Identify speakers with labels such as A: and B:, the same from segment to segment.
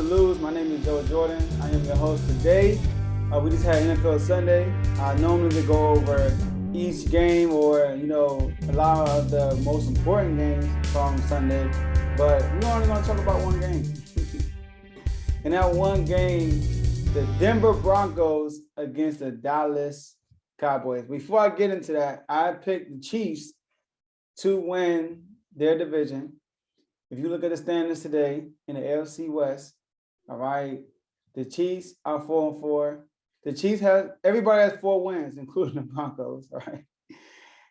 A: Lose. My name is Joe Jordan. I am your host today. We just had NFL Sunday. Normally we go over each game or, a lot of the most important games from Sunday. But we're only going to talk about one game. And that one game, the Denver Broncos against the Dallas Cowboys. Before I get into that, I picked the Chiefs to win their division. If you look at the standings today in the AFC West, all right, the Chiefs are 4-4. The Chiefs everybody has 4 wins, including the Broncos, all right?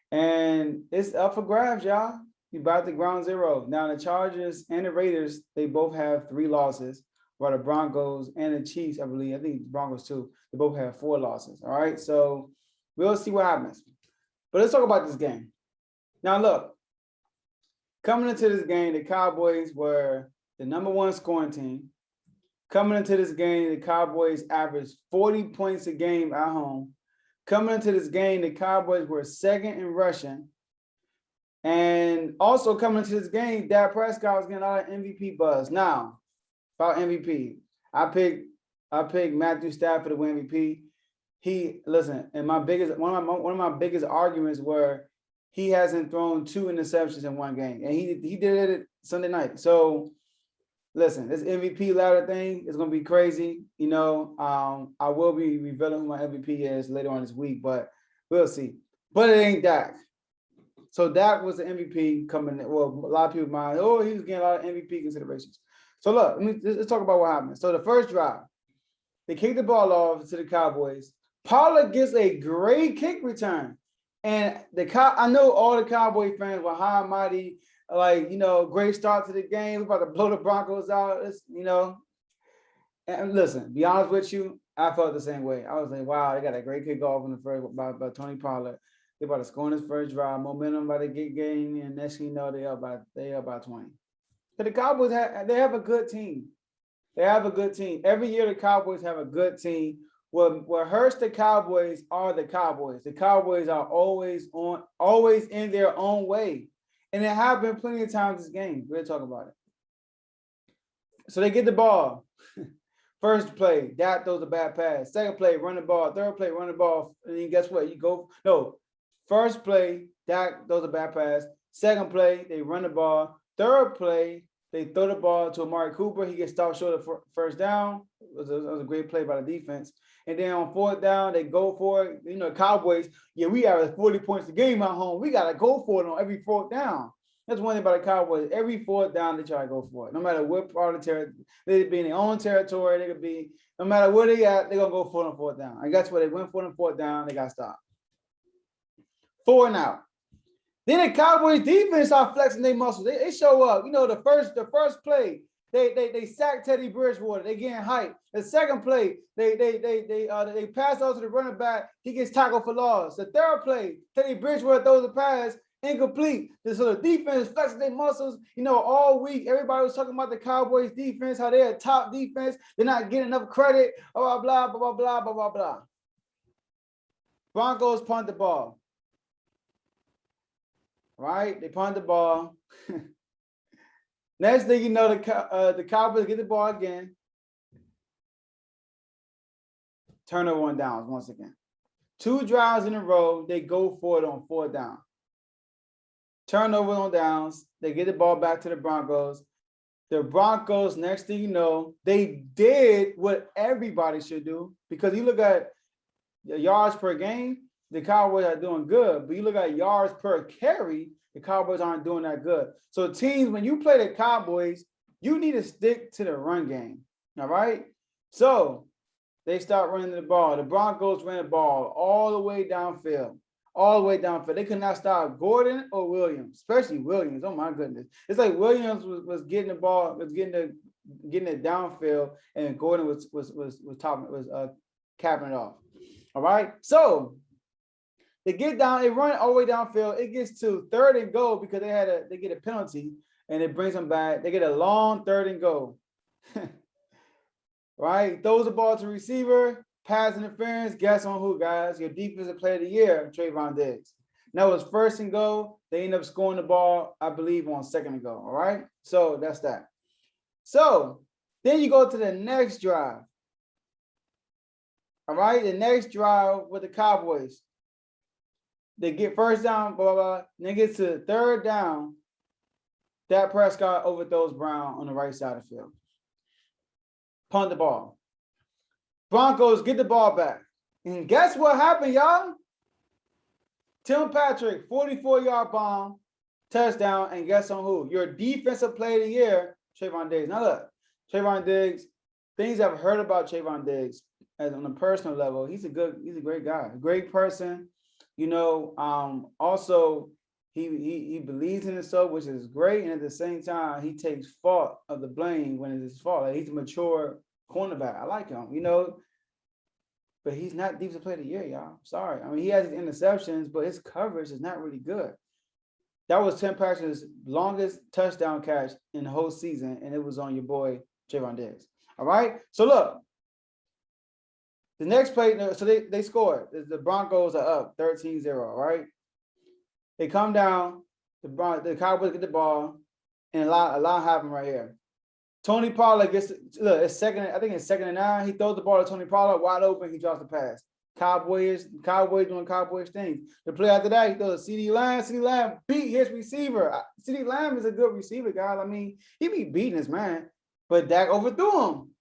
A: And it's up for grabs, y'all. You about to ground zero. Now the Chargers and the Raiders, they both have 3 losses, while the Broncos and the Chiefs, I think the Broncos too, they both have 4 losses, all right? So we'll see what happens. But let's talk about this game. Now look, coming into this game, the Cowboys were the number 1 scoring team. Coming into this game, the Cowboys averaged 40 points a game at home. Coming into this game, the Cowboys were 2nd in rushing. And also coming into this game, Dak Prescott was getting a lot of MVP buzz. Now, about MVP, I picked Matthew Stafford to win MVP. And one of my biggest arguments were he hasn't thrown 2 interceptions in one game, and he did it Sunday night. So, listen, this MVP ladder thing is gonna be crazy. I will be revealing who my MVP is later on this week, but we'll see. But it ain't Dak. So Dak was the MVP coming. Well, a lot of people mind. Oh, he was getting a lot of MVP considerations. So look, let's talk about what happened. So the first drive, they kicked the ball off to the Cowboys. Pollard gets a great kick return. And I know all the Cowboy fans were high and mighty, great start to the game. We're about to blow the Broncos out. And listen, be honest with you, I felt the same way. I was like, wow, they got a great kickoff in the first by Tony Pollard. They about to score in his first drive. Momentum about to get gained, and next thing you know, they are about 20. But the Cowboys they have a good team. They have a good team. Every year the Cowboys have a good team. What hurts the Cowboys are the Cowboys. The Cowboys are always in their own way. And it happened plenty of times this game. We'll talk about it. So they get the ball. First play, Dak throws a bad pass. Second play, run the ball. Third play, run the ball. And then guess what? First play, Dak throws a bad pass. Second play, they run the ball. Third play, they throw the ball to Amari Cooper. He gets stopped short of first down. It was a great play by the defense. And then on 4th down, they go for it. Cowboys, we have 40 points a game at home. We got to go for it on every 4th down. That's one thing about the Cowboys. Every 4th down, they try to go for it. No matter what part of the territory, they could be in their own territory. They could be, no matter where they at, they're going to go for it on 4th down. And guess what? They went for it on 4th down. They got stopped. 4 and out. Then the Cowboys defense are flexing their muscles. They show up. The first play, they sack Teddy Bridgewater. They getting hyped. The second play, they pass out to the running back. He gets tackled for loss. The third play, Teddy Bridgewater throws a pass incomplete. So the defense flexing their muscles. All week everybody was talking about the Cowboys defense, how they're a top defense. They're not getting enough credit. Blah blah blah blah blah blah blah blah. Broncos punt the ball. Right, they punt the ball. Next thing you know, the Cowboys get the ball again. Turnover on downs once again. 2 drives in a row, they go for it on 4th down. Turnover on downs, they get the ball back to the Broncos. The Broncos, next thing you know, they did what everybody should do, because you look at the yards per game, the Cowboys are doing good, but you look at yards per carry, the Cowboys aren't doing that good. So teams, when you play the Cowboys, you need to stick to the run game, all right? So they start running the ball. The Broncos ran the ball all the way downfield. They could not stop Gordon or Williams, especially Williams. Oh my goodness. It's like Williams was getting the ball, was getting it downfield, and Gordon was capping it off. All right. So they get down, they run all the way downfield. It gets to 3rd and goal because they get a penalty, and it brings them back. They get a long 3rd and goal. Right? Throws the ball to receiver, pass interference. Guess on who, guys? Your defensive player of the year, Trayvon Diggs. Now it was 1st and goal. They end up scoring the ball, I believe, on 2nd and goal. All right. So that's that. So Then you go to the next drive. All right, the next drive with the Cowboys. They get first down, blah, blah, blah. Then they get to third down. Dak Prescott overthrows Brown on the right side of the field. Punt the ball. Broncos get the ball back. And guess what happened, y'all? Tim Patrick, 44-yard bomb, touchdown, and guess on who? Your defensive player of the year, Trayvon Diggs. Now look, Trayvon Diggs, things I've heard about Trayvon Diggs as on a personal level, he's a great guy, a great person. You know, also he believes in himself, which is great, and at the same time, he takes fault of the blame when it's his fault. Like, he's a mature cornerback. I like him, you know, but he's not defensive player of the year, y'all. Sorry. I mean, he has his interceptions, but his coverage is not really good. That was Tim Patrick's longest touchdown catch in the whole season, and it was on your boy, Trayvon Diggs. All right? So, look, the next play, so they scored. The Broncos are up 13-0, right? They come down, the Cowboys get the ball, and a lot happened right here. Tony Pollard gets, look, it's second and 9. He throws the ball to Tony Pollard, wide open, he drops the pass. Cowboys doing Cowboys things. The play after that, he throws a CD Lamb. CD Lamb beat his receiver. CD Lamb is a good receiver, guys. I mean, he be beating his man, but Dak overthrew him.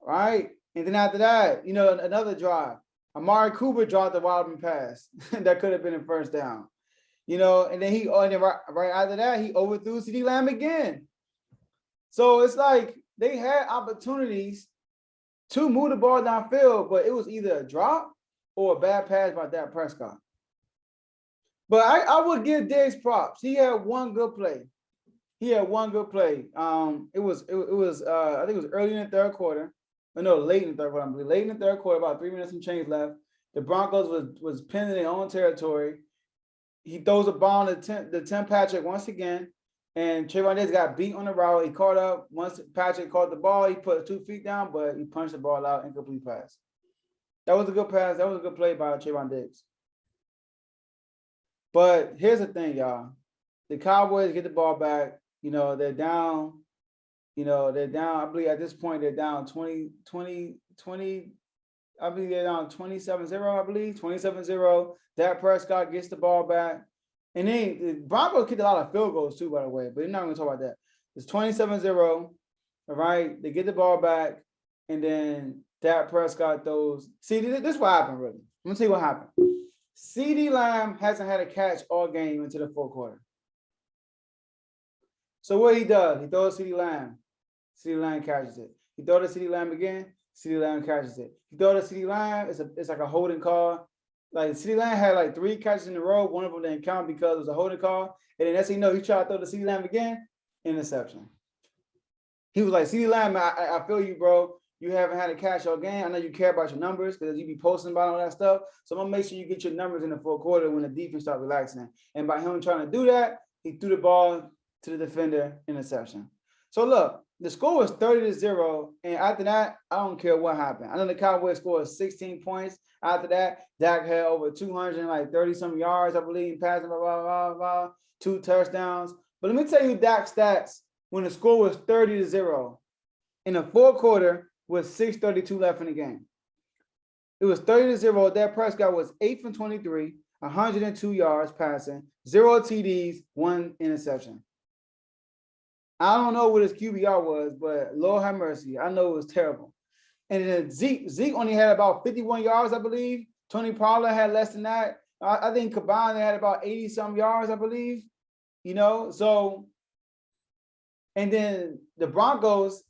A: Right? And then after that, you know, another drive. Amari Cooper dropped the wide open pass. That could have been a first down. You know, and then right after that, he overthrew CD Lamb again. So it's like they had opportunities to move the ball downfield, but it was either a drop or a bad pass by Dak Prescott. But I would give Diggs props. He had one good play. It was I think it was early in the third quarter. No, late in the third quarter. I believe late in the third quarter, about 3 minutes and change left. The Broncos was pinned in their own territory. He throws a ball to Tim Patrick once again, and Trayvon Diggs got beat on the route. He caught up. Once Patrick caught the ball, he put 2 feet down, but he punched the ball out, incomplete pass. That was a good pass. That was a good play by Trayvon Diggs. But here's the thing, y'all. The Cowboys get the ball back. You know, they're down. I believe at this point they're down 20. I believe they're down 27-0, 27-0. Dak Prescott gets the ball back. And then the Broncos kicked a lot of field goals too, by the way, but we're not going to talk about that. It's 27-0, all right? They get the ball back, and then Dak Prescott throws. See, this is what happened, really. I'm going to tell you what happened. CD Lamb hasn't had a catch all game into the fourth quarter. So what he does, he throws CD Lamb. CD Lamb catches it. He throws to CD Lamb again. CD Lamb catches it. He throws to CD Lamb. It's like a holding call. Like CD Lamb had like 3 catches in a row. One of them didn't count because it was a holding call. And then next thing you know, he tried to throw to CD Lamb again. Interception. He was like, CD Lamb, I feel you, bro. You haven't had a catch all game. I know you care about your numbers because you be posting about all that stuff. So I'm going to make sure you get your numbers in the fourth quarter when the defense start relaxing. And by him trying to do that, he threw the ball to the defender, interception. So look, the score was 30-0, and after that, I don't care what happened. I know the Cowboys scored 16 points. After that, Dak had over 230-some yards, I believe, passing, blah, blah, blah, blah, 2 touchdowns. But let me tell you Dak's stats when the score was 30-0. In the fourth quarter, with 6:32 left in the game. It was 30-0. Dak Prescott was 8 from 23, 102 yards passing, 0 TDs, 1 interception. I don't know what his QBR was, but Lord have mercy. I know it was terrible. And then Zeke only had about 51 yards, I believe. Tony Pollard had less than that. I think combined they had about 80-some yards, I believe. You know, so, and then the Broncos,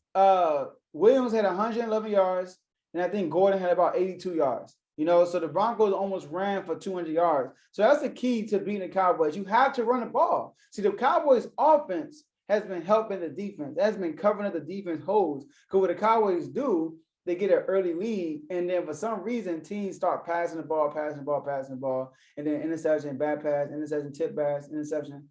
A: Williams had 111 yards, and I think Gordon had about 82 yards. You know, so the Broncos almost ran for 200 yards. So that's the key to beating the Cowboys. You have to run the ball. See, the Cowboys' offense has been helping the defense. That's been covering up the defense holes. Because what the Cowboys do, they get an early lead, and then for some reason, teams start passing the ball, and then interception, bad pass, interception, tip pass, interception.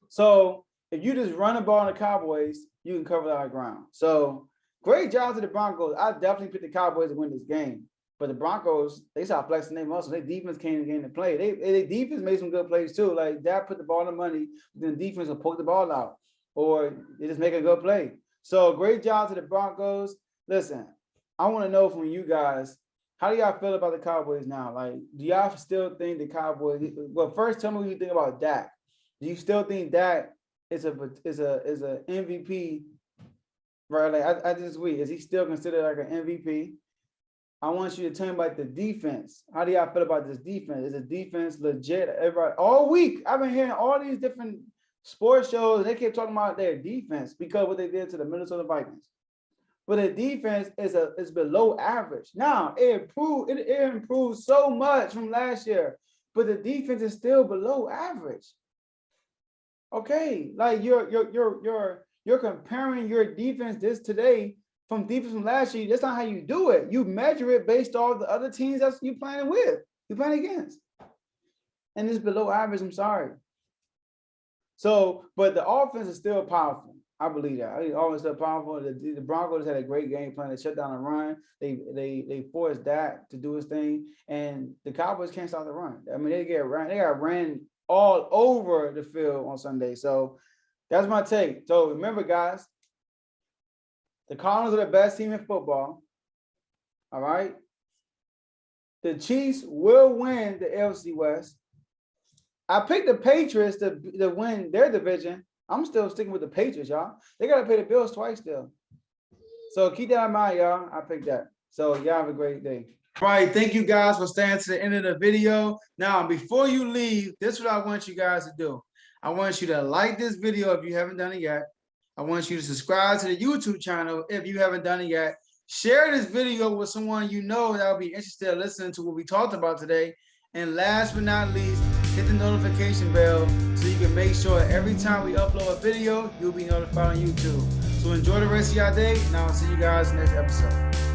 A: So if you just run the ball on the Cowboys, you can cover a lot of ground. So great job to the Broncos. I definitely picked the Cowboys to win this game. But the Broncos, they started flexing their muscles. Their defense came in to play. Their defense made some good plays too. Like Dak put the ball in the money, then the defense will poke the ball out. or they just make a good play. So great job to the Broncos. Listen, I want to know from you guys, how do y'all feel about the Cowboys now? Like, do y'all still think the Cowboys? Well, first, tell me what you think about Dak. Do you still think Dak is a MVP? Right, like at this week, is he still considered like an MVP? I want you to tell me about the defense. How do y'all feel about this defense? Is the defense legit? Everybody, all week, I've been hearing all these different sports shows. They keep talking about their defense because what they did to the Minnesota Vikings. But the defense is below average. Now it improved so much from last year, but the defense is still below average. Okay, like you're comparing your defense today from defense from last year. That's not how you do it. You measure it based off the other teams that you playing with, you playing against, and it's below average. I'm sorry. So, but the offense is still powerful. I believe that. I think always still powerful. The Broncos had a great game plan. They shut down the run. They forced Dak to do his thing, and the Cowboys can't stop the run. I mean, they got ran all over the field on Sunday. So that's my take. So remember, guys, the Cardinals are the best team in football. All right. The Chiefs will win the AFC West. I picked the Patriots to win their division. I'm still sticking with the Patriots, y'all. They got to pay the bills twice still. So keep that in mind, y'all. I picked that. So y'all have a great day. All right. Thank you guys for staying to the end of the video. Now, before you leave, this is what I want you guys to do. I want you to like this video if you haven't done it yet. I want you to subscribe to the YouTube channel if you haven't done it yet. Share this video with someone you know that will be interested in listening to what we talked about today. And last but not least, hit the notification bell so you can make sure every time we upload a video, you'll be notified on YouTube. So enjoy the rest of your day, and I'll see you guys next episode.